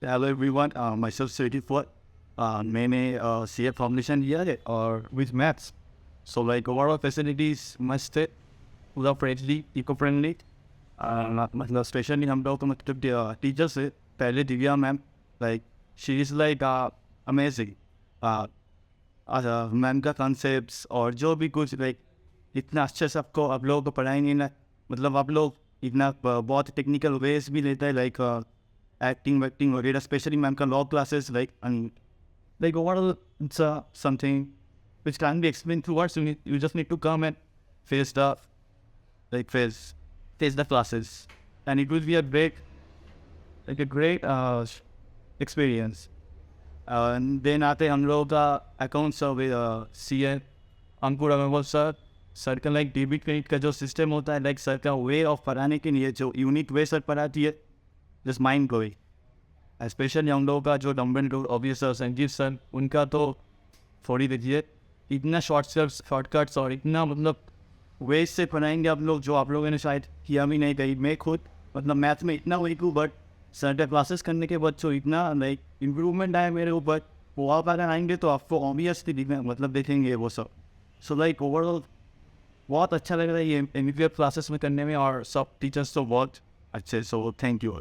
Hello everyone, myself 74. मैंने CA foundation लिया है और with maths. So like overall facilities मस्त है, पूरा फ्रेंडली, इको फ्रेंडली. मतलब स्पेशली हम लोग तो मतलब टीचर्स है. पहले Divya ma'am, like she is like amazing. Ma'am का कॉन्सेप्ट्स और जो भी कुछ लाइक इतना अच्छे से आपको आप लोगों को पढ़ाएंगे ना. मतलब आप लोग इतना बहुत टेक्निकल वेज भी लेता है, लाइक acting वगैरह. स्पेशली मैम का law classes like overall it's something which can be explained through words. You just need to come and face the face the classes, and it will be a great experience. And then आते हम लोग का accounts with CA Ankur Agrawal sir. Sir का like debit credit का जो system होता है, like sir का वे ऑफ पढ़ाने के लिए जो यूनिक वे सर पढ़ाती है, जस्ट माइंड ब्लोइंग. स्पेशली हम लोगों का जो डम्बन ऑब्वियसर संजीव सर, उनका तो थोड़ी देखिए इतना शॉर्टकट्स और इतना मतलब वेज से पढ़ाएंगे आप लोग, जो आप लोगों ने शायद किया भी नहीं कहीं. मैं खुद मतलब मैथ में इतना वीक हूँ, बट सर क्लासेस करने के बाद जो इतना लाइक इम्प्रूवमेंट आया मेरे ऊपर, वो आप अगर आएंगे तो आपको ऑब्वियसली मतलब देखेंगे वो सब. सो लाइक ओवरऑल बहुत अच्छा लग रहा है ये MEPL क्लासेस में करने में, और सब टीचर्स तो बहुत अच्छे. So thank you.